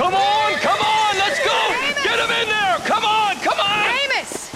Come on, let's go! Amos! Get him in there! Come on, come on! Amos!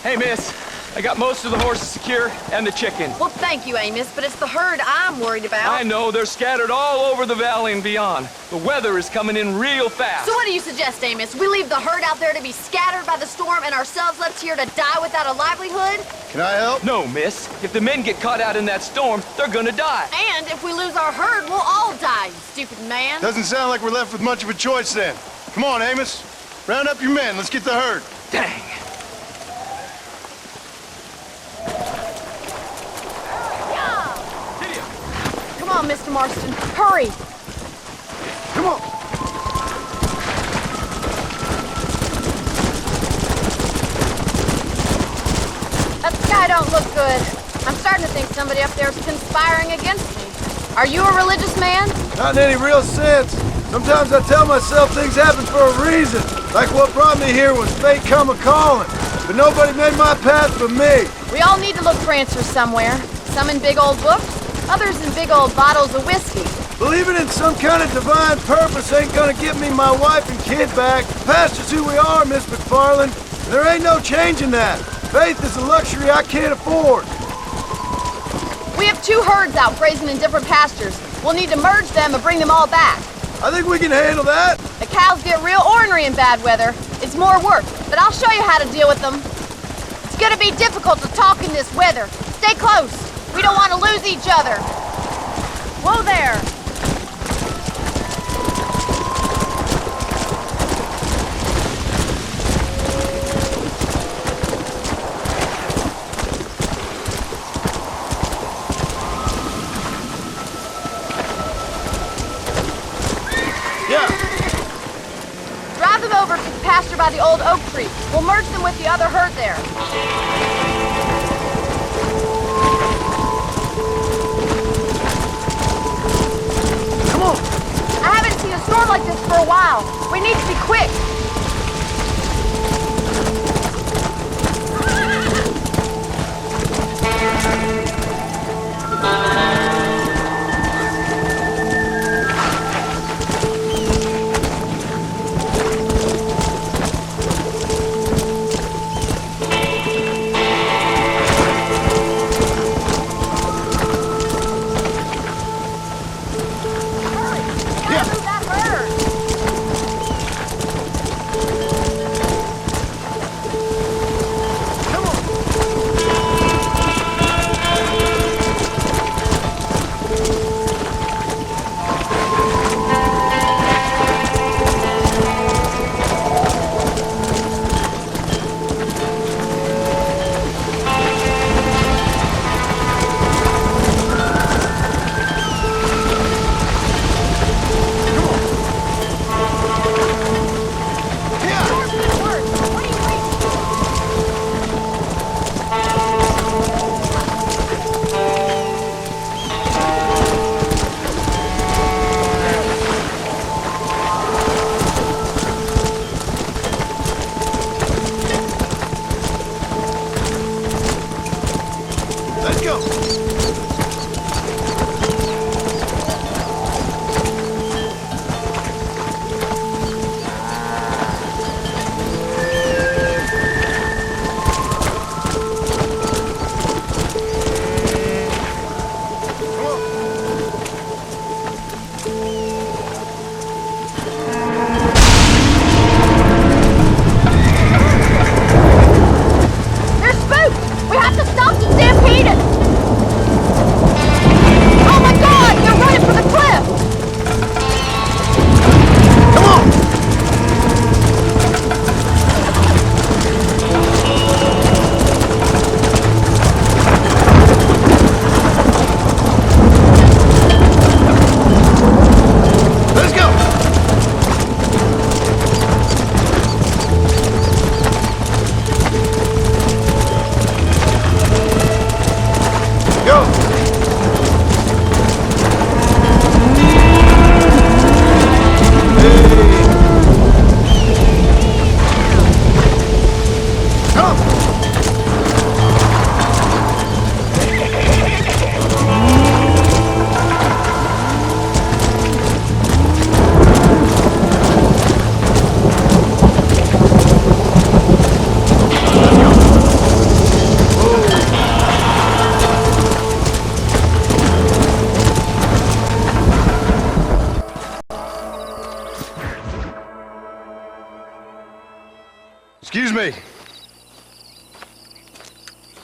Hey, miss, I got most of the horses secure and the chickens. Well, thank you, Amos, but it's the herd I'm worried about. I know, they're scattered all over the valley and beyond. The weather is coming in real fast. So what do you suggest, Amos? We leave the herd out there to be scattered by the storm and ourselves left here to die without a livelihood? Can I help? No, miss. If the men get caught out in that storm, they're gonna die. And if we lose our herd, we'll all die, you stupid man. Doesn't sound like we're left with much of a choice then. Come on, Amos. Round up your men. Let's get the herd. Dang. Come on, Mr. Marston. Hurry. Come on. That sky don't look good. I'm starting to think somebody up there is conspiring against me. Are you a religious man? Not in any real sense. Sometimes I tell myself things happen for a reason. Like what brought me here was fate come a-calling. But nobody made my path but me. We all need to look for answers somewhere. Some in big old books, others in big old bottles of whiskey. Believing in some kind of divine purpose ain't gonna get me my wife and kid back. Past is who we are, Miss McFarland. And there ain't no changing that. Faith is a luxury I can't afford. We have 2 herds out grazing in different pastures. We'll need to merge them and bring them all back. I think we can handle that. The cows get real ornery in bad weather. It's more work, but I'll show you how to deal with them. It's gonna be difficult to talk in this weather. Stay close. We don't want to lose each other. Whoa there. Drive them over to the pasture by the old oak tree. We'll merge them with the other herd there. Come on. I haven't seen a storm like this for a while. We need to be quick.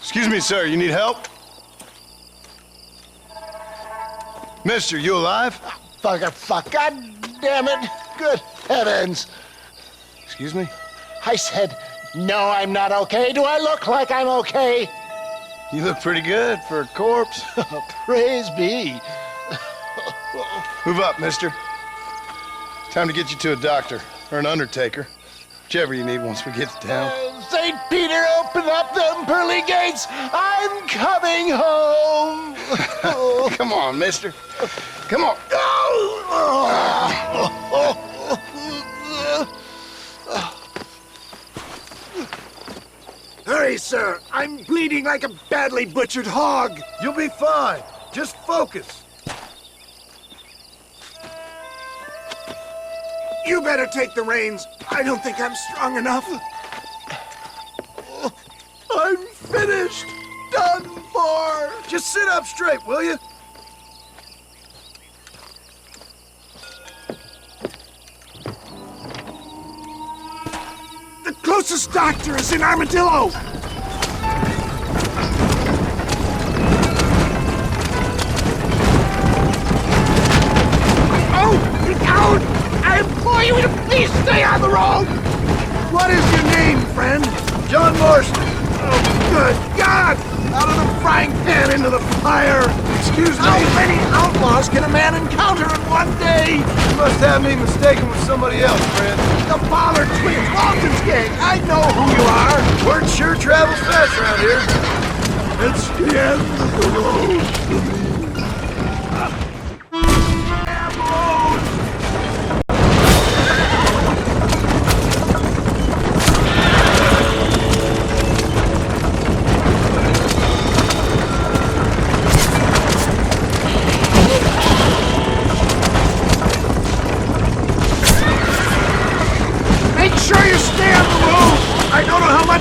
Excuse me, sir, you need help? Mister, you alive? Fuck, God damn it. Good heavens. Excuse me? I said, no, I'm not okay. Do I look like I'm okay? You look pretty good for a corpse. Praise be. Move up, mister. Time to get you to a doctor, or an undertaker. Whichever you need once we get to town. St. Peter, open up them pearly gates. I'm coming home. Come on, mister. Come on. Hurry, sir. I'm bleeding like a badly butchered hog. You'll be fine. Just focus. You better take the reins. I don't think I'm strong enough. I'm finished. Done for. Just sit up straight, will you? The closest doctor is in Armadillo. Oh, you coward! I implore you to please stay on the road! What is your name, friend? John Marston. Oh, good God! Out of the frying pan into the fire! Excuse me. How many outlaws can a man encounter in one day? You must have me mistaken with somebody else, friend. The Pollard twins, Walton's gang! I know who you are! Word sure travels fast around here. It's the end of the road for me.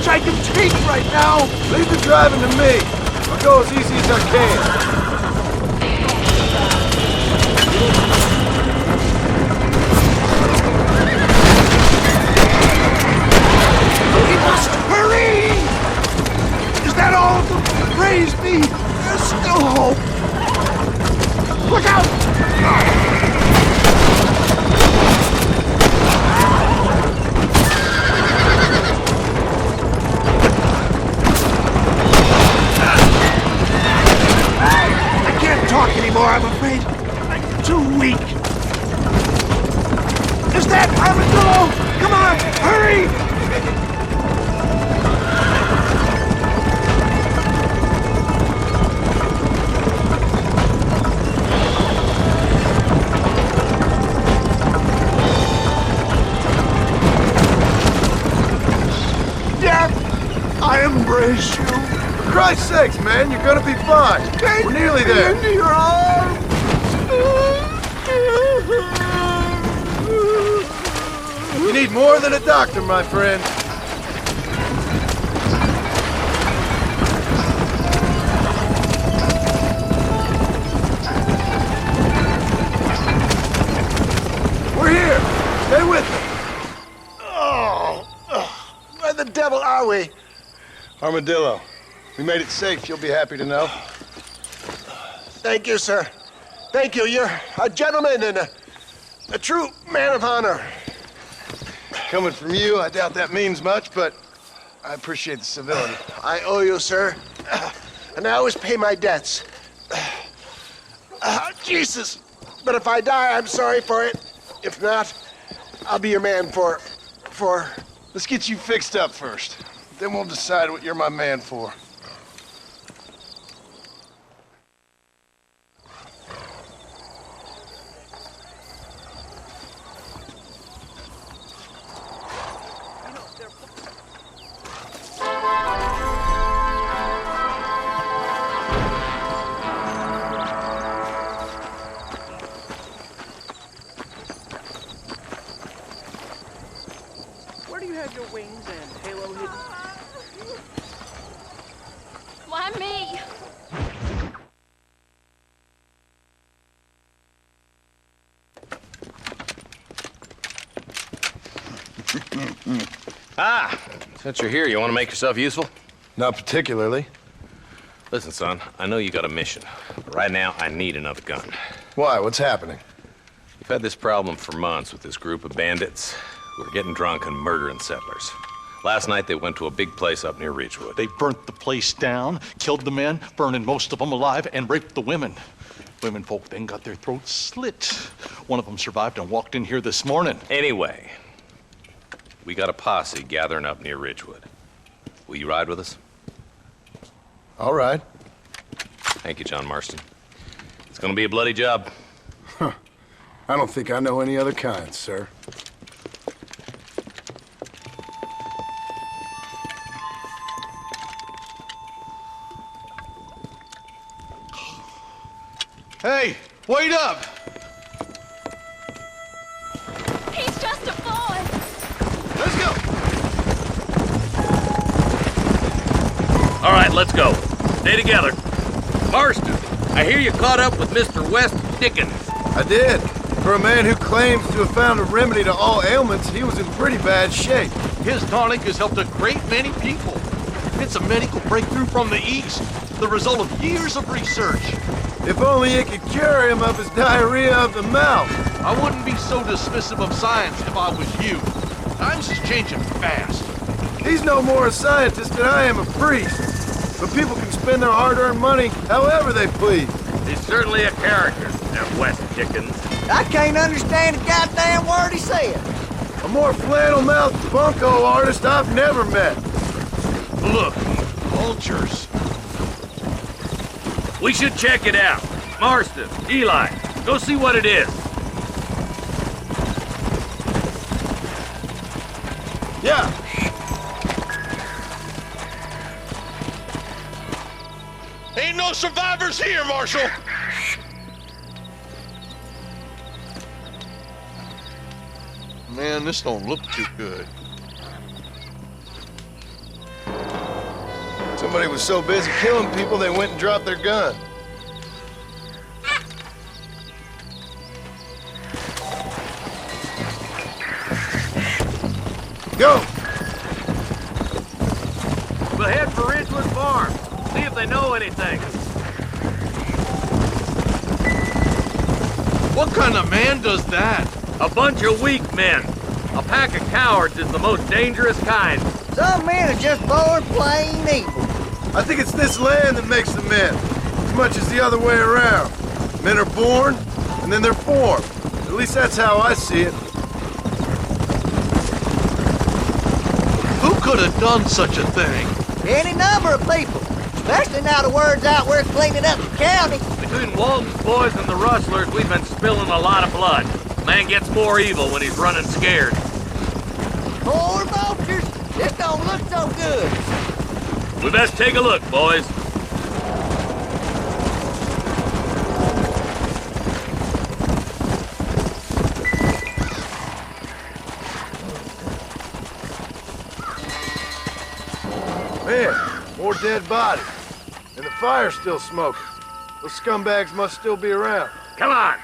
I can take right now. Leave the driving to me. I'll go as easy as I can. We must hurry! Is that all? Praise be. There's still hope. Look out! Talk anymore, I'm afraid. I'm too weak. Is that Armadillo? Come on, hurry! Death, I embrace you. For Christ's sakes, man, you're gonna be fine. We're nearly there. Into your arms. You need more than a doctor, my friend. We're here. Stay with me. Where the devil are we? Armadillo. We made it safe, you'll be happy to know. Thank you, sir. Thank you. You're a gentleman and a true man of honor. Coming from you, I doubt that means much, but I appreciate the civility. I owe you, sir. And I always pay my debts. Jesus. But if I die, I'm sorry for it. If not, I'll be your man for... Let's get you fixed up first. Then we'll decide what you're my man for. Where do you have your wings and halo hidden? Why me? Since you're here, you want to make yourself useful? Not particularly. Listen, son, I know you got a mission, but right now I need another gun. Why? What's happening? We've had this problem for months with this group of bandits who are getting drunk and murdering settlers. Last night they went to a big place up near Ridgewood. They burnt the place down, killed the men, burning most of them alive, and raped the women. Women folk then got their throats slit. One of them survived and walked in here this morning. Anyway, we got a posse gathering up near Ridgewood. Will you ride with us? All right. Thank you, John Marston. It's gonna be a bloody job. I don't think I know any other kind, sir. Hey, wait up! He's just a boy. Let's go! All right, let's go. Stay together. Marston, I hear you caught up with Mr. West Dickens. I did. For a man who claims to have found a remedy to all ailments, he was in pretty bad shape. His tonic has helped a great many people. It's a medical breakthrough from the East, the result of years of research. If only it could cure him of his diarrhea of the mouth. I wouldn't be so dismissive of science if I was you. Times is changing fast. He's no more a scientist than I am a priest. But people can spend their hard-earned money however they please. He's certainly a character, that West Dickens. I can't understand a goddamn word he said. A more flannel-mouthed bunco artist I've never met. Look, vultures. We should check it out. Marston, Eli, go see what it is. Yeah. Ain't no survivors here, Marshal! Man, this don't look too good. Somebody was so busy killing people, they went and dropped their gun. Go! We'll head for Ridgewood Farm. See if they know anything. What kind of man does that? A bunch of weak men. A pack of cowards is the most dangerous kind. Some men are just born plain evil. I think it's this land that makes the men, as much as the other way around. Men are born, and then they're formed. At least that's how I see it. Who could have done such a thing? Any number of people. Especially now the word's out we're cleaning up the county. Between Walton's boys and the rustlers, we've been spilling a lot of blood. Man gets more evil when he's running scared. Poor vultures. This don't look so good. We best take a look, boys. Man, more dead bodies. And the fire's still smoking. Those scumbags must still be around. Come on.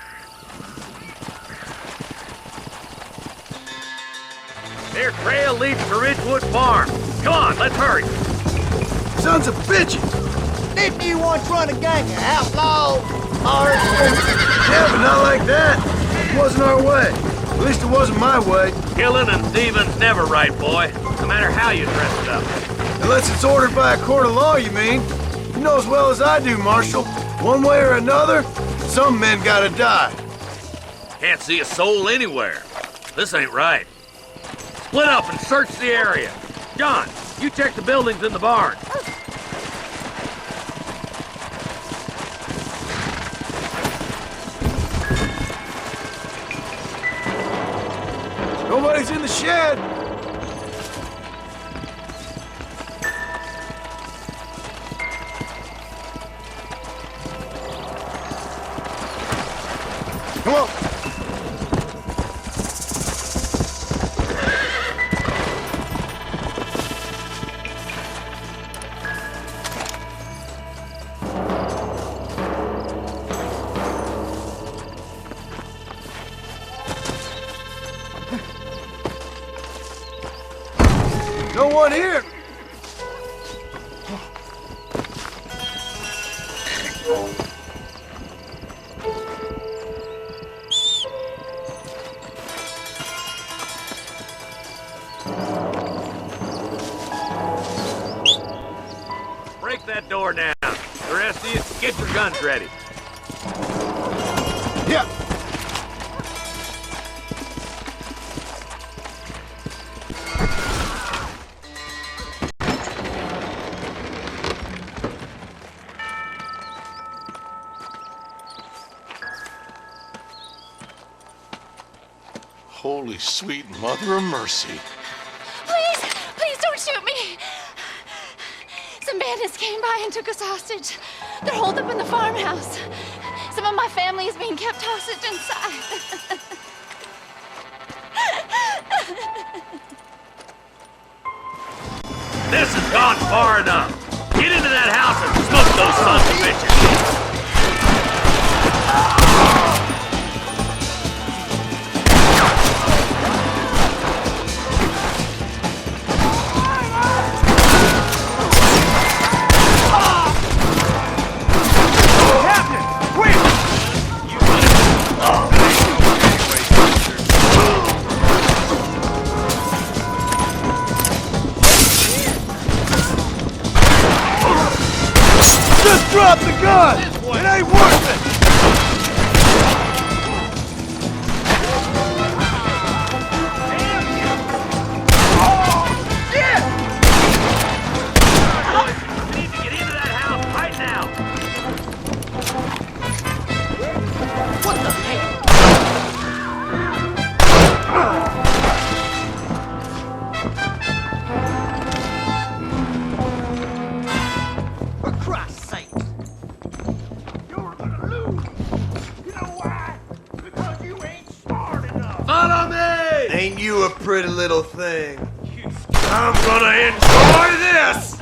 Their trail leads to Ridgewood Farm. Come on, let's hurry. Sons of bitches! Didn't you once run a gang of outlaws? Arsons? Yeah, but not like that. It wasn't our way. At least it wasn't my way. Killing and thieving's never right, boy. No matter how you dress it up. Unless it's ordered by a court of law, you mean? You know as well as I do, Marshal. One way or another, some men gotta die. Can't see a soul anywhere. This ain't right. Split up and search the area. John, you check the buildings in the barn. Nobody's in the shed. Come on. No one here. Break that door down. The rest of you, get your guns ready. Yeah. Holy sweet mother of mercy. Please, please don't shoot me. Some bandits came by and took us hostage. They're holed up in the farmhouse. Some of my family is being kept hostage inside. This has gone far enough. Get into that house and smoke those sons of bitches. Just drop the gun! It ain't worth it! We need to get into that house right now. What the heck? For Christ's sake. You're gonna lose. You know why? Because you ain't smart enough. Follow me! Ain't you a pretty little thing? I'm gonna enjoy this!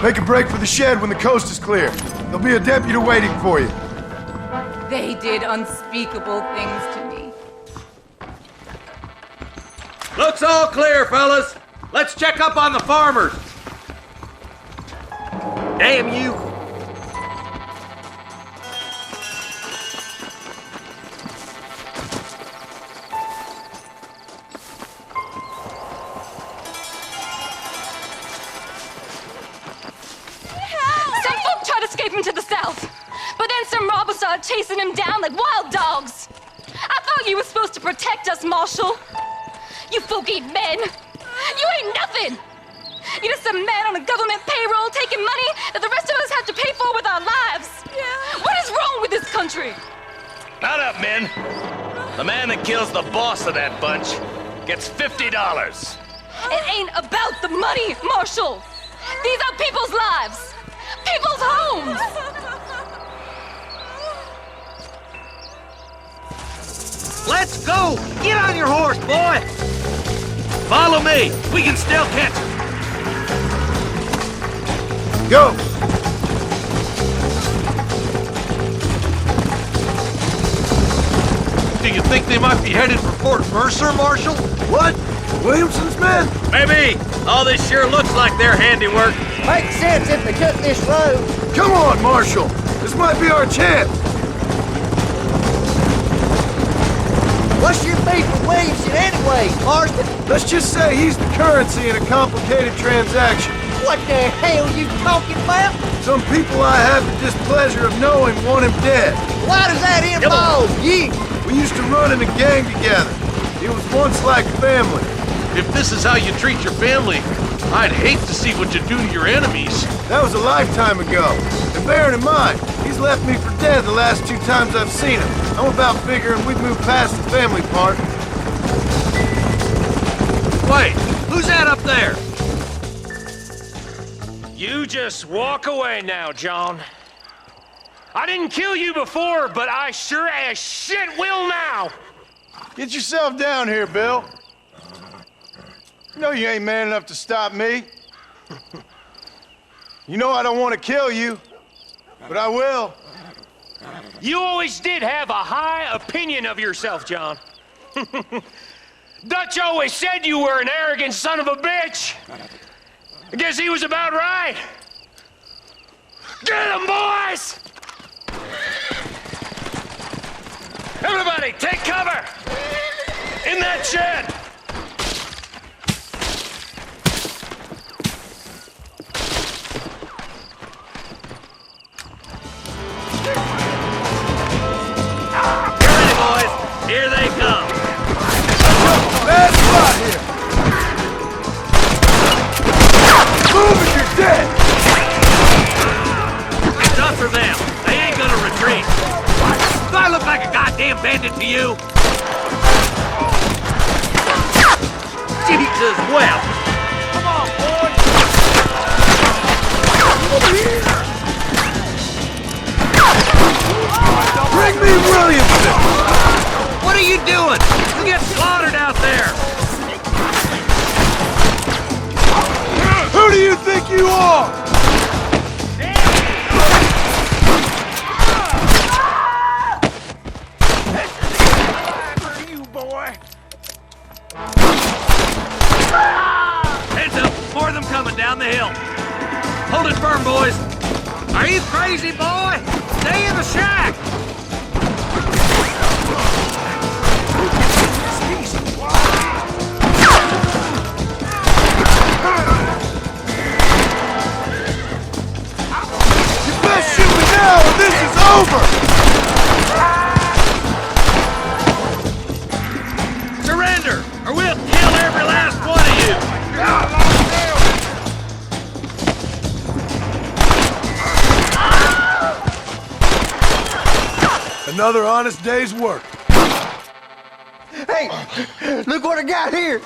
Make a break for the shed when the coast is clear. There'll be a deputy waiting for you. They did unspeakable things to me. Looks all clear, fellas. Let's check up on the farmers. Damn you. Some folk tried escaping to the south, but then some robbers started chasing him down like wild dogs. I thought you were supposed to protect us, Marshal. You folk ain't men. You ain't nothing. You're just a man on a government payroll taking money that the rest of us have to pay for with our lives. Yeah. What is wrong with this country? Not up, men. The man that kills the boss of that bunch gets $50. It ain't about the money, Marshal. These are people's lives, people's homes. Let's go! Get on your horse, boy! Follow me! We can still catch him! Go! Do you think they might be headed for Fort Mercer, Marshal? What? Williamson's men? Maybe! All this sure looks like their handiwork. Makes sense if they took this road. Come on, Marshal! This might be our chance! What's your beef with Williamson anyway, Marston? Let's just say he's the currency in a complicated transaction. What the hell you talking about? Some people I have the displeasure of knowing want him dead. Why does that involve you? We used to run in a gang together. It was once like family. If this is how you treat your family, I'd hate to see what you do to your enemies. That was a lifetime ago. And bearing in mind, he's left me for dead the last 2 times I've seen him. I'm about figuring we've moved past the family part. Wait, who's that up there? You just walk away now, John. I didn't kill you before, but I sure as shit will now. Get yourself down here, Bill. You know you ain't man enough to stop me. You know I don't want to kill you, but I will. You always did have a high opinion of yourself, John. Dutch always said you were an arrogant son of a bitch. I guess he was about right. Get him, boys! Everybody, take cover! In that shed! Get ready, boys! Here they come! Bad spot here! Move if you're dead! Enough for them! They ain't gonna retreat! Do I look like a goddamn bandit to you? Jesus, well! Come on, boys! Bring me Williamson! What are you doing? You get slaughtered out there! Who do you think you are? Heads up! More of them coming down the hill! Hold it firm, boys! Are you crazy, boy? Stay in the shack! You best shoot me now or this is over! Surrender, or we'll kill every last one of you! Another honest day's work. Hey, look what I got here.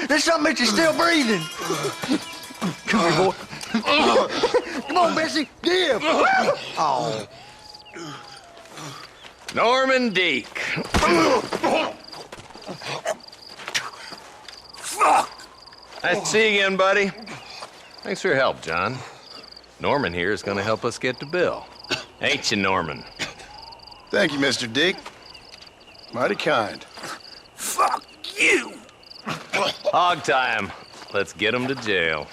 There's something that you're still breathing. Come here, boy. Come on, Bessie, give. Oh. Norman Deek. Nice to see you again, buddy. Thanks for your help, John. Norman here is gonna help us get to Bill. Ain't you, Norman? Thank you, Mr. Dick. Mighty kind. Fuck you! Hog time. Let's get him to jail.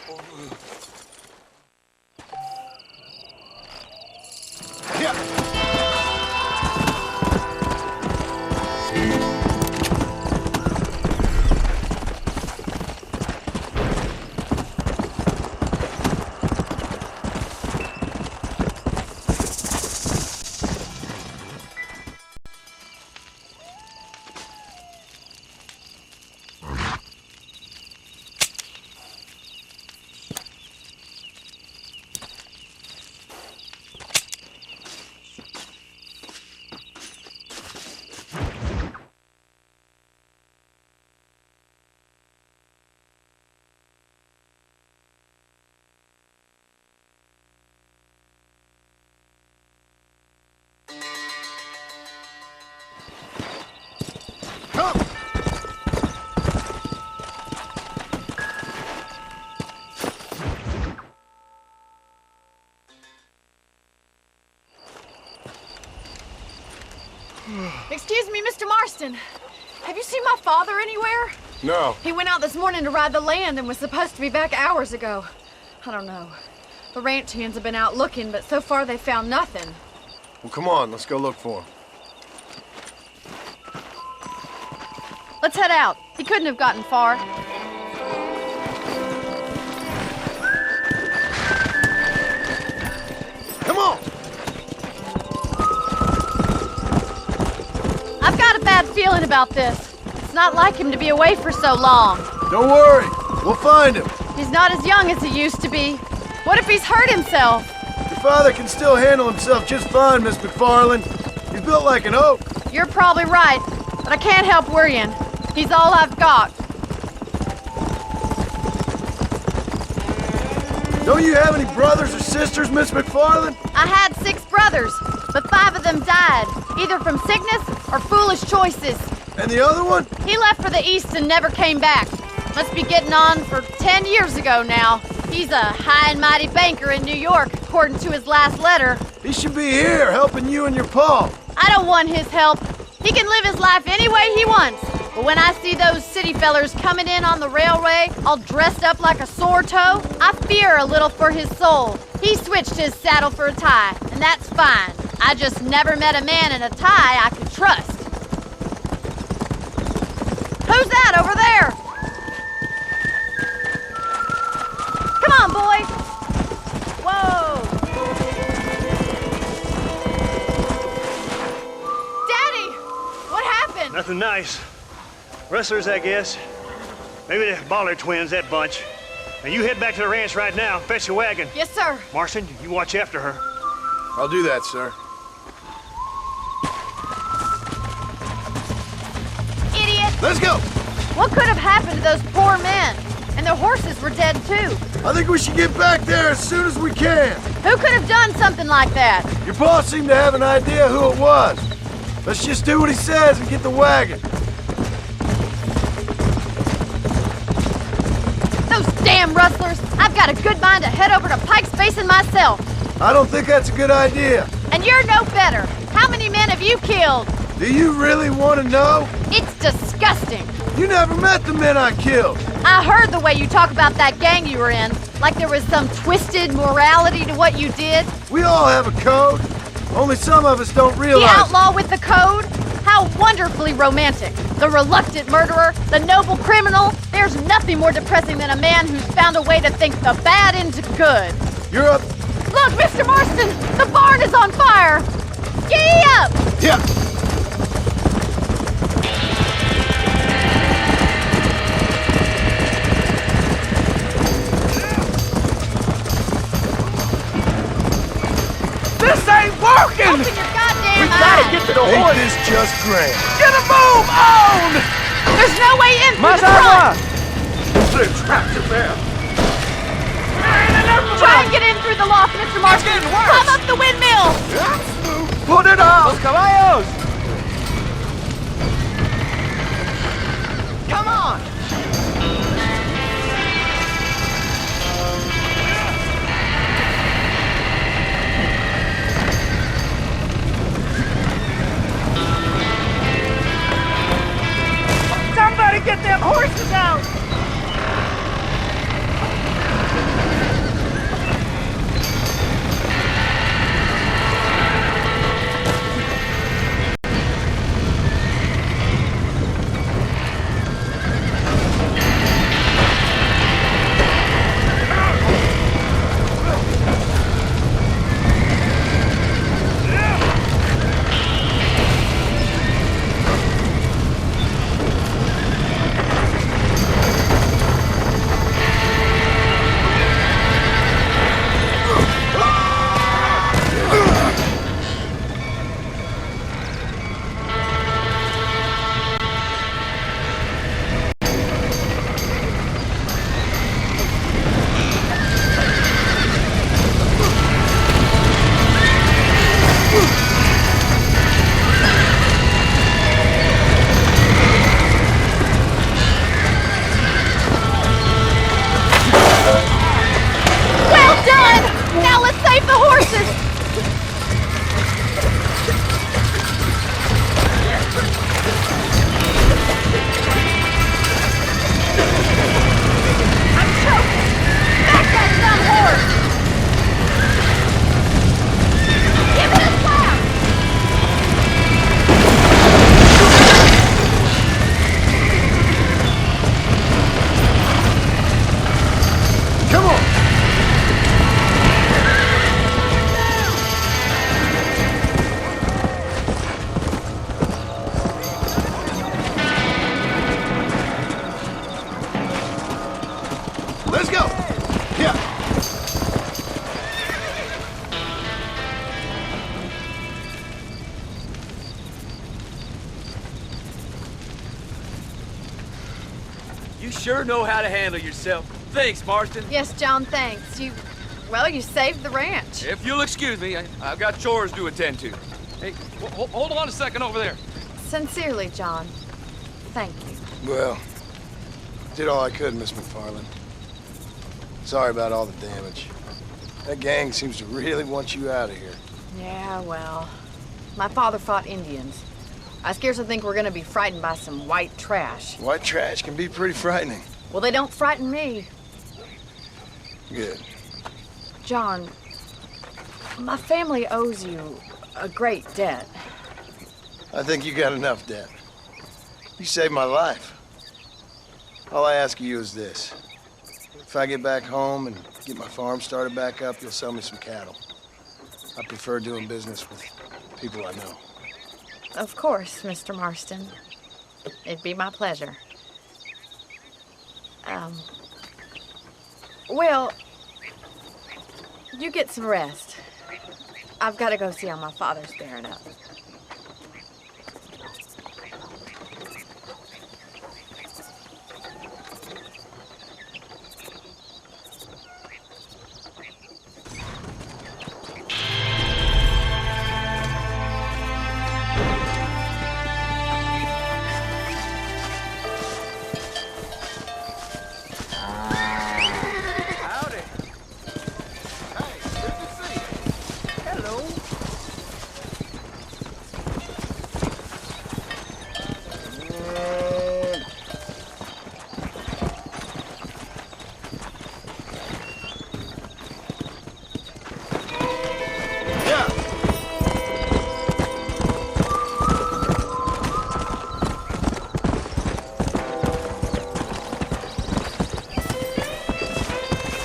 Excuse me, Mr. Marston. Have you seen my father anywhere? No. He went out this morning to ride the land and was supposed to be back hours ago. I don't know. The ranch hands have been out looking, but so far they found nothing. Well, come on, let's go look for him. Let's head out. He couldn't have gotten far. Come on! I've got a bad feeling about this. It's not like him to be away for so long. Don't worry, we'll find him. He's not as young as he used to be. What if he's hurt himself? Your father can still handle himself just fine, Miss McFarland. He's built like an oak. You're probably right, but I can't help worrying. He's all I've got. Don't you have any brothers or sisters, Miss McFarland? I had 6 brothers, but 5 of them died, either from sickness or foolish choices. And the other one? He left for the East and never came back. Must be getting on for 10 years ago now. He's a high and mighty banker in New York, according to his last letter. He should be here, helping you and your pa. I don't want his help. He can live his life any way he wants. But when I see those city fellers coming in on the railway, all dressed up like a sore toe, I fear a little for his soul. He switched his saddle for a tie, and that's fine. I just never met a man in a tie I could trust. Who's that over there? Come on, boy. Whoa. Daddy, what happened? Nothing nice. Rustlers, I guess. Maybe the Baller twins, that bunch. Now you head back to the ranch right now. Fetch the wagon. Yes, sir. Marston, you watch after her. I'll do that, sir. Idiot. Let's go. What could have happened to those poor men? And their horses were dead, too. I think we should get back there as soon as we can. Who could have done something like that? Your boss seemed to have an idea who it was. Let's just do what he says and get the wagon. Those damn rustlers! I've got a good mind to head over to Pike's Basin myself. I don't think that's a good idea. And you're no better. How many men have you killed? Do you really want to know? It's disgusting. You never met the men I killed. I heard the way you talk about that gang you were in, like there was some twisted morality to what you did. We all have a code. Only some of us don't realize. The outlaw with the code? How wonderfully romantic. The reluctant murderer, the noble criminal. There's nothing more depressing than a man who's found a way to think the bad into good. You're up. Look, Mr. Marston, the barn is on fire. Giddy up! Yeah. This ain't working! Open your goddamn Gotta eyes! get to the Ain't horse! this just grand? Get a move on! There's no way in through Más the front! agua! They're trapped in there! Try and get in through the loft, Mr. Marston! getting worse. Climb up the windmill! Put it up! Los caballos! Come on! Somebody get them horses out! You sure know how to handle yourself. Thanks, Marston. Yes, John, thanks. You saved the ranch. If you'll excuse me, I've got chores to attend to. Hey, hold on a second over there. Sincerely, John. Thank you. Well, did all I could, Miss McFarland. Sorry about all the damage. That gang seems to really want you out of here. Yeah, well, my father fought Indians. I scarcely think we're gonna be frightened by some white trash. White trash can be pretty frightening. Well, they don't frighten me. Good. John, my family owes you a great debt. I think you got enough debt. You saved my life. All I ask of you is this. If I get back home and get my farm started back up, you'll sell me some cattle. I prefer doing business with people I know. Of course, Mr. Marston. It'd be my pleasure. Well, you get some rest. I've got to go see how my father's bearing up.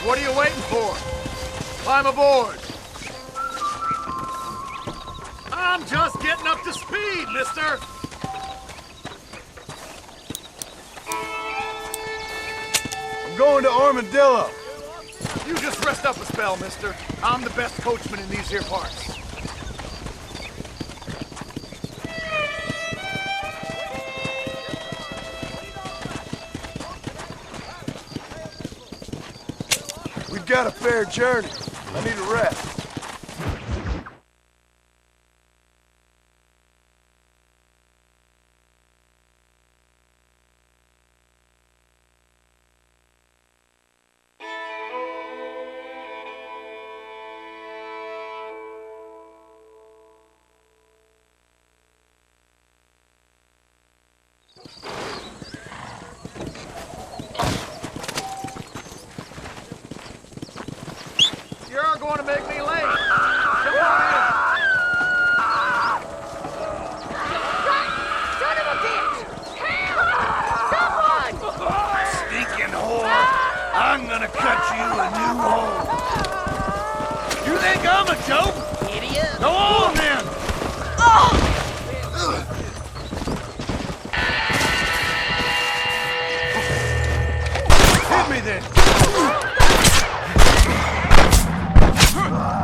What are you waiting for? Climb aboard. I'm just getting up to speed, mister. I'm going to Armadillo. You just rest up a spell, mister. I'm the best coachman in these here parts. We've got a fair journey. I need a rest. You're going to make me late. Come on in. Son of a bitch! Help! Someone! Stinking whore! I'm gonna cut you a new hole. You think I'm a joke? Idiot. Go on then! Hit me then! Come on!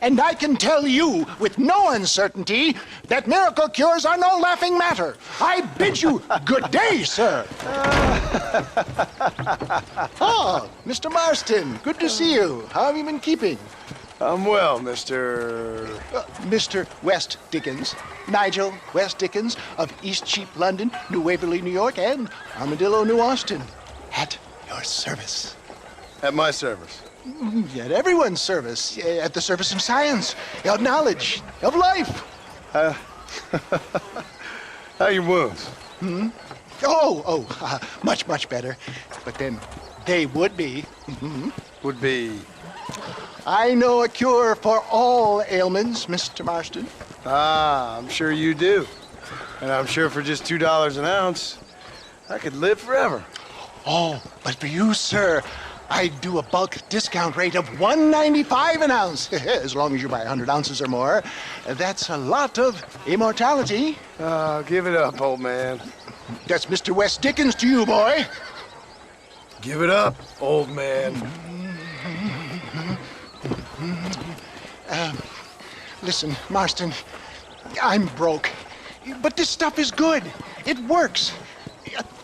And I can tell you with no uncertainty that miracle cures are no laughing matter. I bid you good day, sir. Oh, Mr. Marston, good to see you. How have you been keeping? I'm well, Mr. Mr. West Dickens, Nigel West Dickens of Eastcheap, London, New Waverly, New York, and Armadillo, New Austin. At your service. At my service. At everyone's service. At the service of science, of knowledge, of life. How are your wounds? Much, much better. But then they would be. Would be... I know a cure for all ailments, Mr. Marston. Ah, I'm sure you do. And I'm sure for just $2 an ounce, I could live forever. Oh, but for you, sir, I do a bulk discount rate of $1.95 an ounce, as long as you buy 100 ounces or more. That's a lot of immortality. Give it up, old man. That's Mr. West Dickens to you, boy. Give it up, old man. Listen, Marston, I'm broke. But this stuff is good. It works.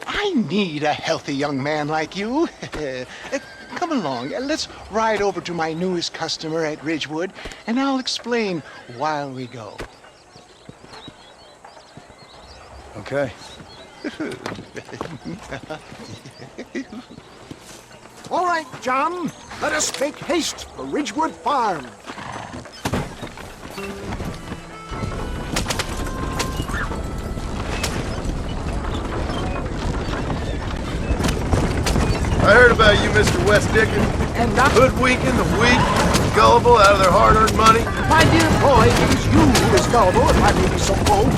I need a healthy young man like you. Come along. Let's ride over to my newest customer at Ridgewood, and I'll explain while we go. Okay. All right, John. Let us make haste for Ridgewood Farm. I heard about you, Mr. West Dickens. And not hoodwinking the weak, gullible out of their hard-earned money. My dear boy, it is you who is gullible, if I may be so bold.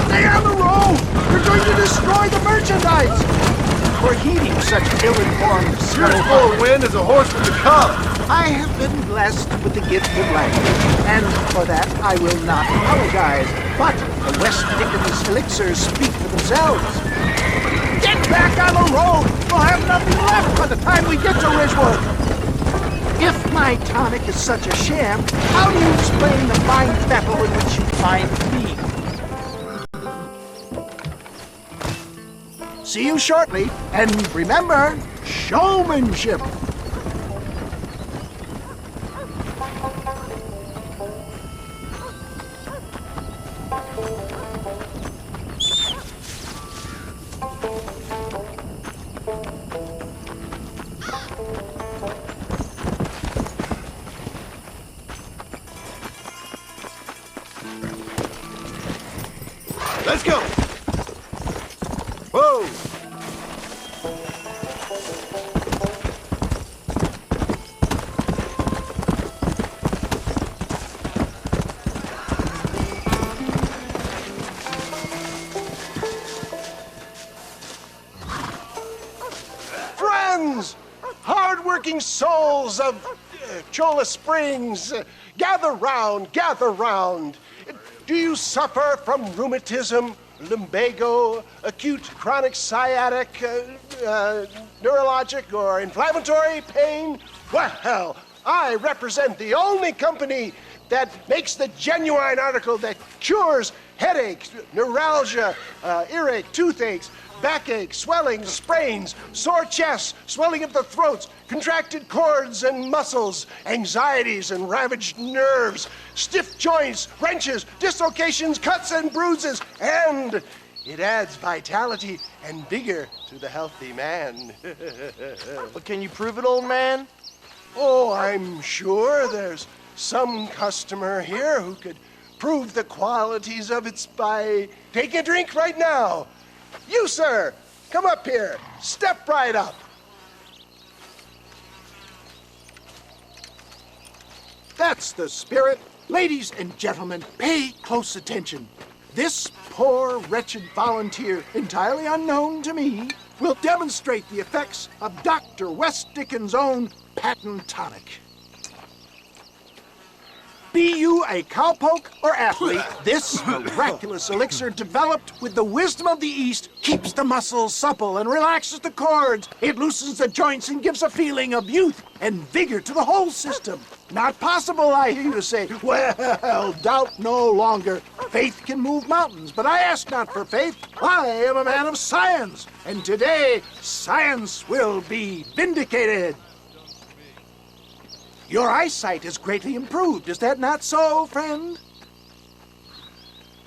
Stay on the road! You're going to destroy the merchandise! For heeding such ill-informed You're as full of wind as a horse with a collar. I have been blessed with the gift of language, and for that I will not apologize. But the West Dickens elixirs speak for themselves. Get back on the road! We'll have nothing left by the time we get to Ridgewood! If my tonic is such a sham, how do you explain the fine battle in which you find me? See you shortly, and remember, showmanship! Let's go! Whoa! Friends! Hard-working souls of Cholla Springs, gather round, gather round. Do you suffer from rheumatism, lumbago, acute chronic sciatic, neurologic, or inflammatory pain? Well, I represent the only company that makes the genuine article that cures headaches, neuralgia, earache, toothaches, backache, swelling, sprains, sore chests, swelling of the throats, contracted cords and muscles, anxieties and ravaged nerves, stiff joints, wrenches, dislocations, cuts and bruises, and it adds vitality and vigor to the healthy man. But can you prove it, old man? Oh, I'm sure there's some customer here who could prove the qualities of it by taking a drink right now. You, sir, come up here. Step right up. That's the spirit. Ladies and gentlemen, pay close attention. This poor, wretched volunteer, entirely unknown to me, will demonstrate the effects of Dr. West Dickens' own patent tonic. Be you a cowpoke or athlete, this miraculous elixir developed with the wisdom of the East keeps the muscles supple and relaxes the cords. It loosens the joints and gives a feeling of youth and vigor to the whole system. Not possible, I hear you say. Well, doubt no longer. Faith can move mountains, but I ask not for faith. I am a man of science, and today science will be vindicated. Your eyesight is greatly improved. Is that not so, friend?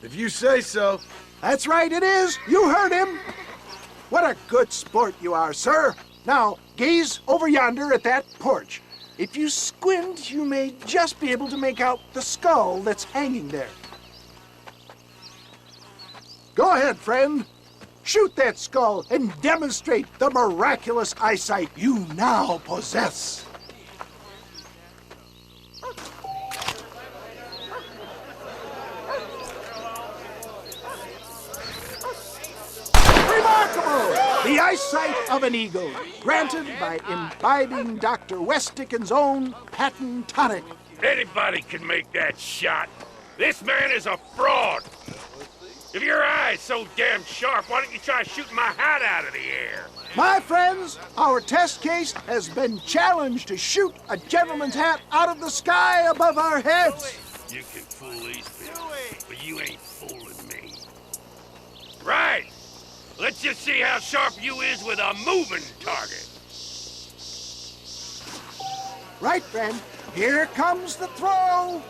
If you say so. That's right, it is. You heard him. What a good sport you are, sir. Now, gaze over yonder at that porch. If you squint, you may just be able to make out the skull that's hanging there. Go ahead, friend. Shoot that skull and demonstrate the miraculous eyesight you now possess. Remarkable! The eyesight of an eagle, granted by imbibing Dr. West Dickens' own patent tonic. Anybody can make that shot. This man is a fraud. If your eye's so damn sharp, why don't you try shooting my hat out of the air? My friends, our test case has been challenged to shoot a gentleman's hat out of the sky above our heads. You can fool these people, but you ain't Let's just see how sharp you is with a moving target. Right, friend. Here comes the throw.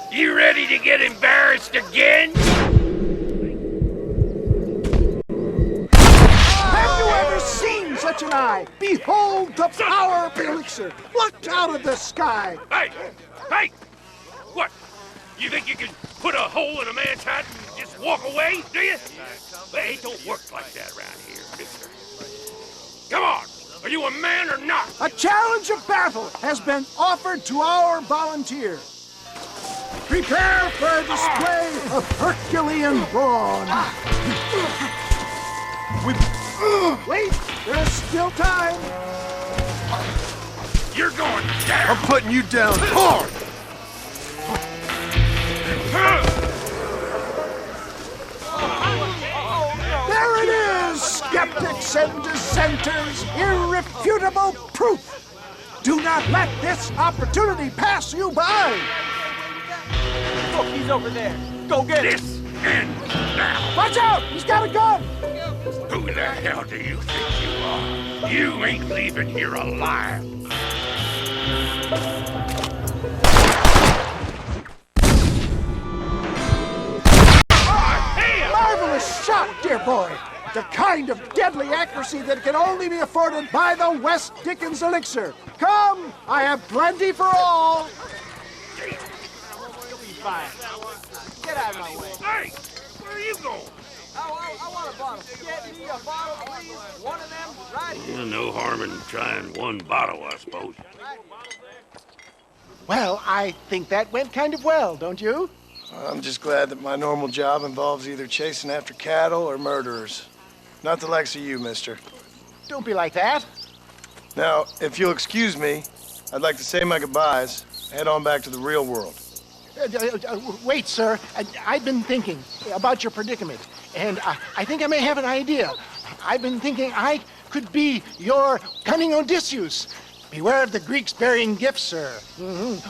You ready to get embarrassed again? Have you ever seen such an eye? Behold the power of the elixir, plucked out of the sky. Hey! Hey! What? You think you can put a hole in a man's hat and just walk away, do you? Hey, it don't work like that around here, mister. Come on! Are you a man or not? A challenge of battle has been offered to our volunteer. Prepare for a display of Herculean brawn. Wait, there's still time. You're going down. I'm putting you down hard. There it is, skeptics and dissenters, irrefutable proof. Do not let this opportunity pass you by. Look, he's over there. Go get him. This ends now. Watch out, he's got a gun. Who the hell do you think you are? You ain't leaving here alive. Marvelous shot, dear boy. The kind of deadly accuracy that can only be afforded by the West Dickens elixir. Come, I have plenty for all. You'll be fine. Get out of my way. Hey, where are you going? I want a bottle. Get me a bottle, please. One of them, right here. No harm in trying one bottle, I suppose. Well, I think that went kind of well, don't you? I'm just glad that my normal job involves either chasing after cattle or murderers. Not the likes of you, mister. Don't be like that. Now, if you'll excuse me, I'd like to say my goodbyes, head on back to the real world. Wait, sir. I've been thinking about your predicament, and I think I may have an idea. I've been thinking I could be your cunning Odysseus. Beware of the Greeks burying gifts, sir.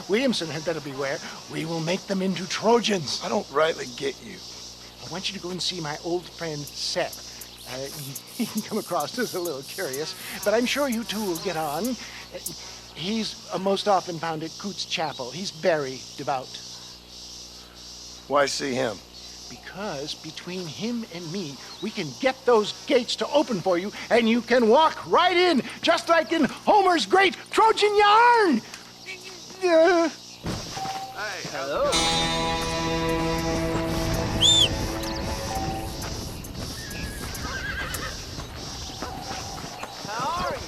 Williamson had better beware. We will make them into Trojans. I don't rightly get you. I want you to go and see my old friend Seth. He can come across as a little curious, but I'm sure you two will get on. He's most often found at Coots Chapel. He's very devout. Why see him? Because between him and me, we can get those gates to open for you, and you can walk right in, just like in Homer's great Trojan yarn! Hey, hello. How are you?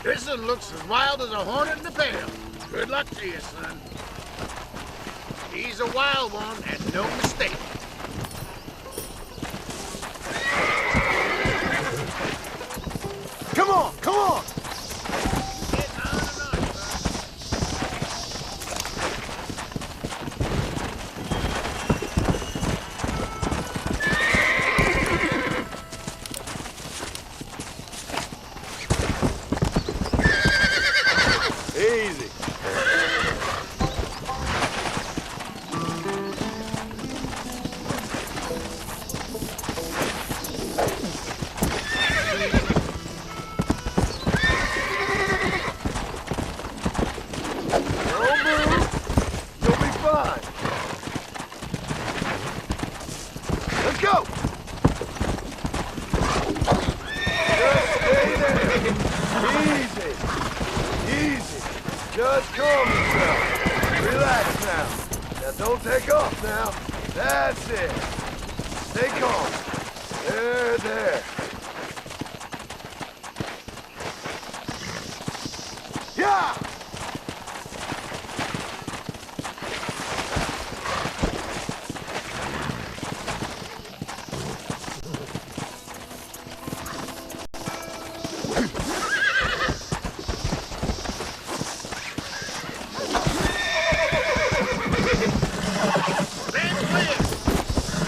This one looks as wild as a hornet in the pail. Good luck to you, son. He's a wild one, and no mistake. Come on, come on! Easy. Don't move. You'll be fine. Let's go! Just stay there. Easy. Easy. Just calm yourself. Relax now. Now don't take off now. That's it. Stay calm. There, there. Yeah!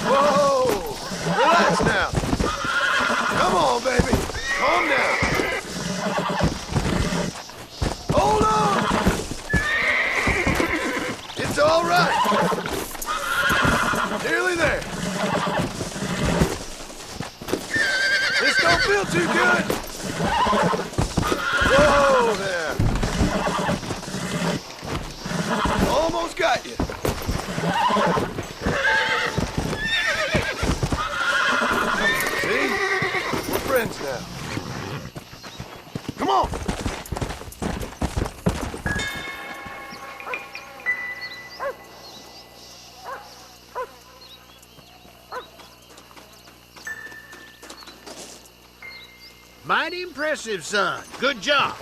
Whoa! Relax now. right. Nearly there. This don't feel too good. Whoa there. Almost got you. See? We're friends now. Come on. Mighty impressive, son. Good job.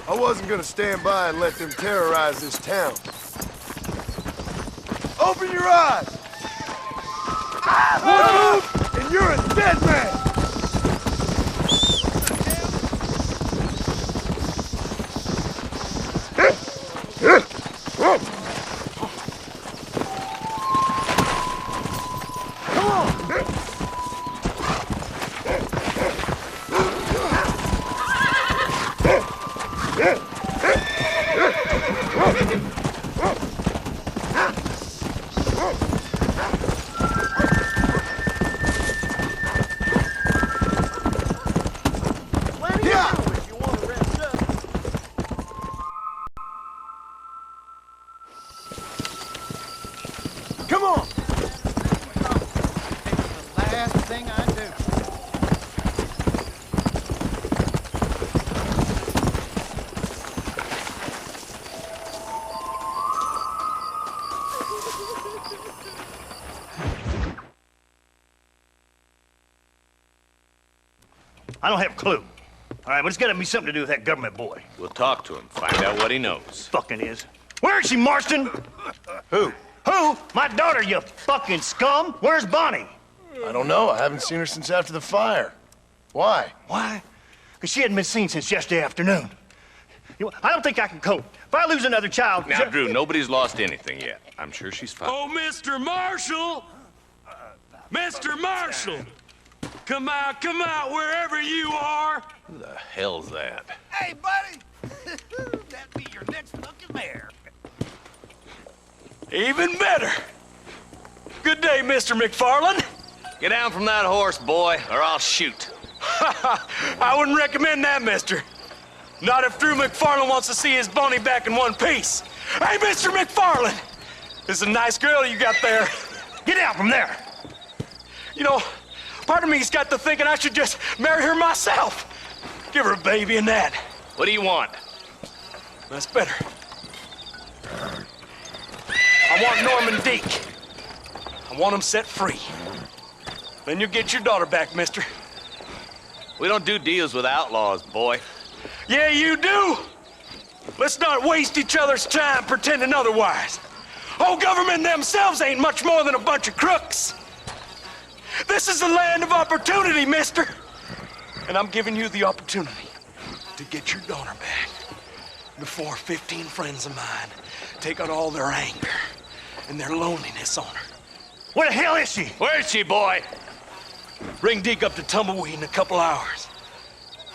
I wasn't gonna stand by and let them terrorize this town. Open your eyes! One move, and you're a dead man! Come on! The last thing I do. I don't have a clue. All right, but it's got to be something to do with that government boy. We'll talk to him, find out what he knows. Fucking is. Where is she, Marston? Who? Who? My daughter, you fucking scum! Where's Bonnie? I don't know. I haven't seen her since after the fire. Why? Why? Because she hadn't been seen since yesterday afternoon. You know, I don't think I can cope. If I lose another child... Now, Drew, nobody's lost anything yet. I'm sure she's fine. Oh, Mr. Marshall! Mr. Marshall! Come out, wherever you are! Who the hell's that? Hey, buddy! That be your next fucking mare. Even better! Good day, Mr. McFarland. Get down from that horse, boy, or I'll shoot. I wouldn't recommend that, mister. Not if Drew McFarland wants to see his Bonnie back in one piece. Hey, Mr. McFarland! This is a nice girl you got there. Get out from there! You know, part of me's got to thinking I should just marry her myself. Give her a baby and that. What do you want? That's better. I want Norman Deek. I want him set free. Then you'll get your daughter back, mister. We don't do deals with outlaws, boy. Yeah, you do. Let's not waste each other's time pretending otherwise. Oh, government themselves ain't much more than a bunch of crooks. This is the land of opportunity, mister. And I'm giving you the opportunity to get your daughter back before 15 friends of mine take out all their anger and their loneliness on her. Where the hell is she? Where is she, boy? Bring Deke up to Tumbleweed in a couple hours.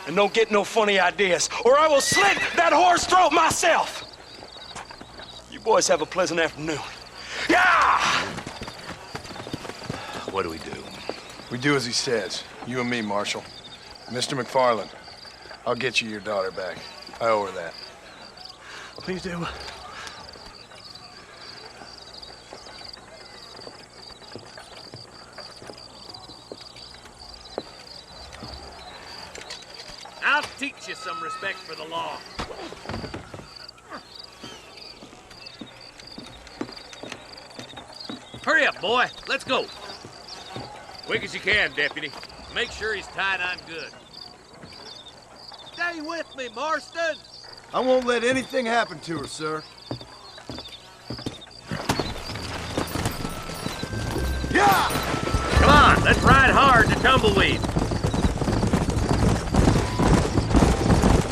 And don't get no funny ideas, or I will slit that whore's throat myself. You boys have a pleasant afternoon. Yeah! What do we do? We do as he says. You and me, Marshal. Mr. McFarland, I'll get you your daughter back. I owe her that. Please do. teach you some respect for the law. Hurry up, boy. Let's go. Quick as you can, Deputy. Make sure he's tied on good. Stay with me, Marston. I won't let anything happen to her, sir. Yeah! Come on, let's ride hard to Tumbleweed.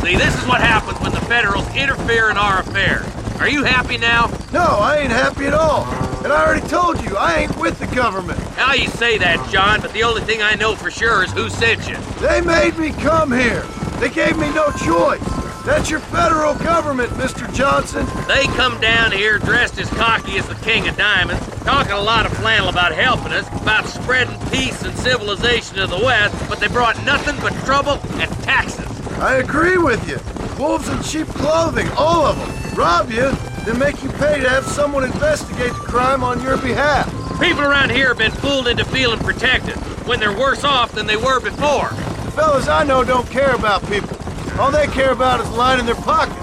See, this is what happens when the Federals interfere in our affairs. Are you happy now? No, I ain't happy at all. And I already told you, I ain't with the government. Now you say that, John, but the only thing I know for sure is who sent you. They made me come here. They gave me no choice. That's your federal government, Mr. Johnson. They come down here dressed as cocky as the King of Diamonds, talking a lot of flannel about helping us, about spreading peace and civilization to the West, but they brought nothing but trouble and taxes. I agree with you. Wolves in cheap clothing, all of them. Rob you, then make you pay to have someone investigate the crime on your behalf. People around here have been fooled into feeling protected, when they're worse off than they were before. The fellas I know don't care about people. All they care about is lining their pockets.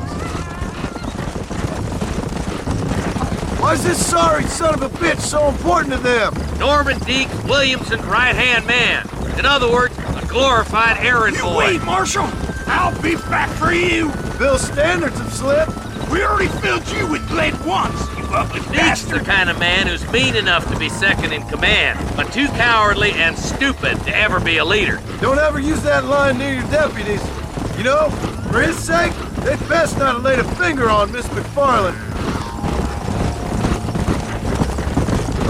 Why is this sorry son of a bitch so important to them? Norman Deke Williamson's right-hand man. In other words, a glorified errand boy. Wait, Marshal! I'll be back for you! Bill's standards have slipped. We already filled you with lead once, you ugly Deke's the bastard! kind of man who's mean enough to be second in command, but too cowardly and stupid to ever be a leader. Don't ever use that line near your deputies. You know, for his sake, they'd best not have laid a finger on Miss McFarland.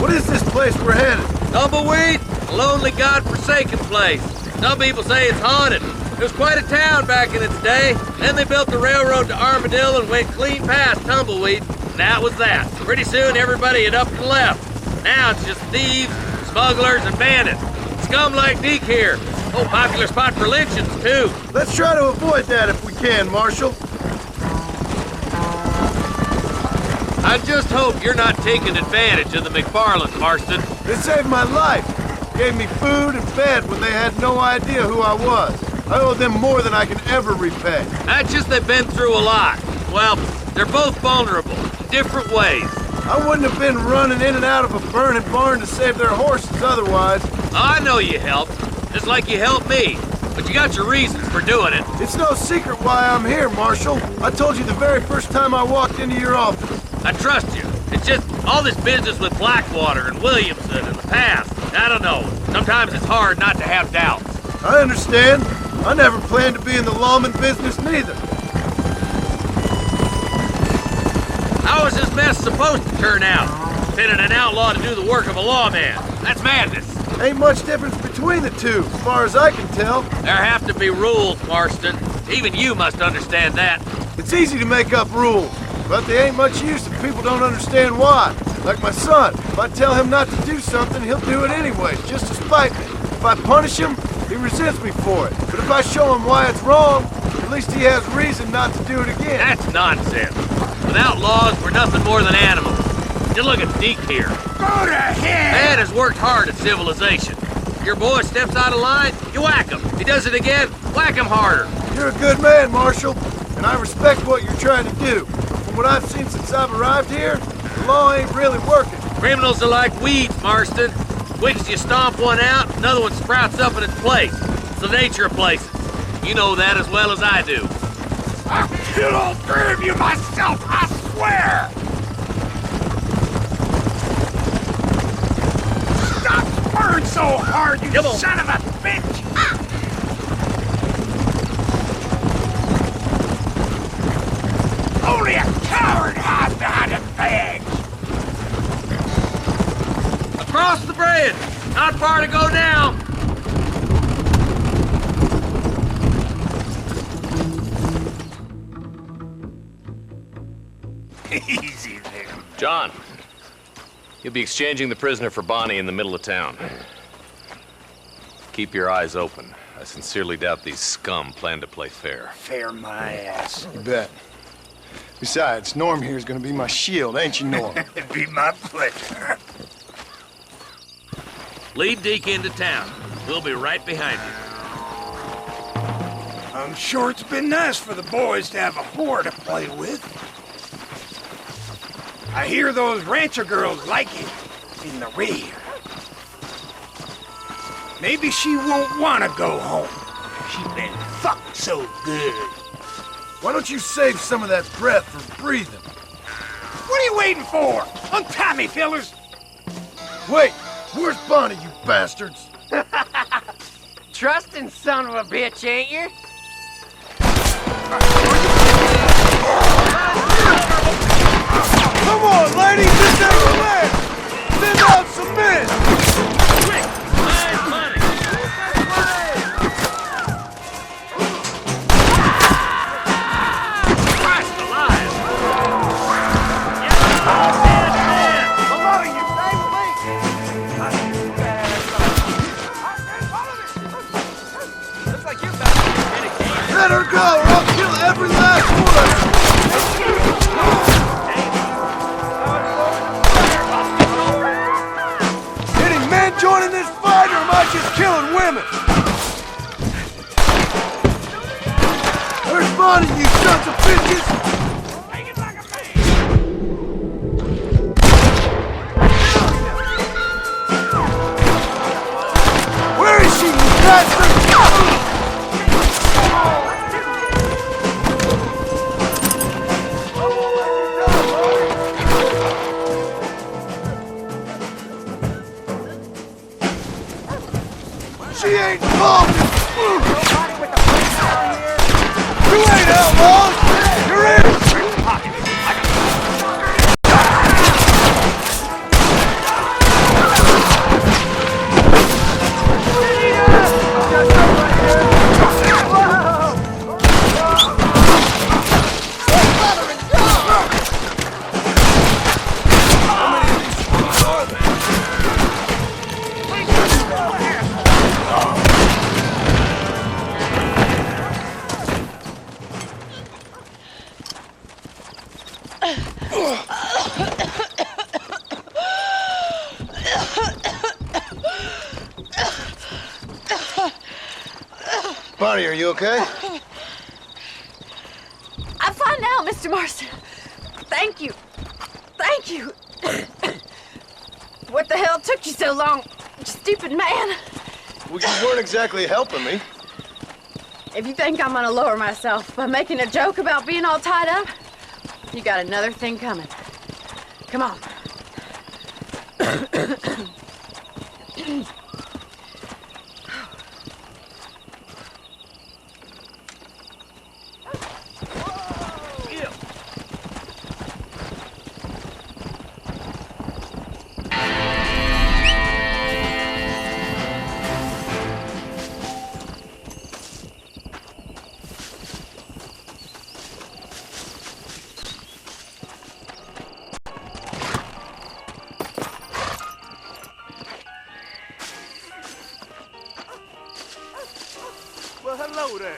What is this place we're headed? Tumbleweed, a lonely, godforsaken place. Some people say it's haunted. It was quite a town back in its day. Then they built the railroad to Armadillo and went clean past Tumbleweed. And that was that. Pretty soon everybody had up and left. Now it's just thieves, smugglers, and bandits. Scum like Deke here. Oh, popular spot for lynchings, too. Let's try to avoid that if we can, Marshal. I just hope you're not taking advantage of the McFarlands, Marston. They saved my life. Gave me food and bed when they had no idea who I was. I owe them more than I can ever repay. That's just they've been through a lot. Well, they're both vulnerable, in different ways. I wouldn't have been running in and out of a burning barn to save their horses otherwise. I know you helped, just like you helped me. But you got your reasons for doing it. It's no secret why I'm here, Marshal. I told you the very first time I walked into your office. I trust you. It's just all this business with Blackwater and Williamson and the past. I don't know. Sometimes it's hard not to have doubts. I understand. I never planned to be in the lawman business neither. How was this mess supposed to turn out? Pinning an outlaw to do the work of a lawman. That's madness. Ain't much difference between the two, as far as I can tell. There have to be rules, Marston. Even you must understand that. It's easy to make up rules, but they ain't much use if people don't understand why. Like my son. If I tell him not to do something, he'll do it anyway, just to spite me. If I punish him, he resents me for it. But if I show him why it's wrong, at least he has reason not to do it again. That's nonsense. Without laws, we're nothing more than animals. Just look at Deke here. Go to hell! Man has worked hard at civilization. Your boy steps out of line, you whack him. He does it again, whack him harder. You're a good man, Marshal, and I respect what you're trying to do. From what I've seen since I've arrived here, the law ain't really working. Criminals are like weeds, Marston. Quick as you stomp one out, another one sprouts up in its place. It's the nature of places. You know that as well as I do. I'll kill all three of you myself, I swear! Stop spurring so hard, you son of a bitch! Only a coward hides behind a bag! Across the bridge! Not far to go now! Easy there. John, you'll be exchanging the prisoner for Bonnie in the middle of town. Keep your eyes open. I sincerely doubt these scum plan to play fair. Fair my ass. You bet. Besides, Norm here's gonna be my shield, ain't you, Norm? It'd be my pleasure. Lead Deke into town. We'll be right behind you. I'm sure it's been nice for the boys to have a whore to play with. I hear those rancher girls like it in the rear. Maybe she won't want to go home. She's been fucked so good. Why don't you save some of that breath for breathing? What are you waiting for? Untie me, fellers! Wait, where's Bonnie, you bastards? Trusting son of a bitch, ain't you? Come on, ladies, this ain't the man! Send out some men! Quick, find money. Christ alive! Come on, you save me! Looks like you're about to get a game. Let her go, or I'll kill every last one of you! Any men joining this fight, or am I just killing women? Where's Bonnie, you sons of bitches? Where is she, you bastard? She ain't involved in... You ain't outlaws! You're in! Bonnie, are you okay? I'm fine now, Mr. Marston. Thank you. Thank you. What the hell took you so long, you stupid man? Well, you weren't exactly helping me. If you think I'm gonna lower myself by making a joke about being all tied up, you got another thing coming. Come on. Well, hello there.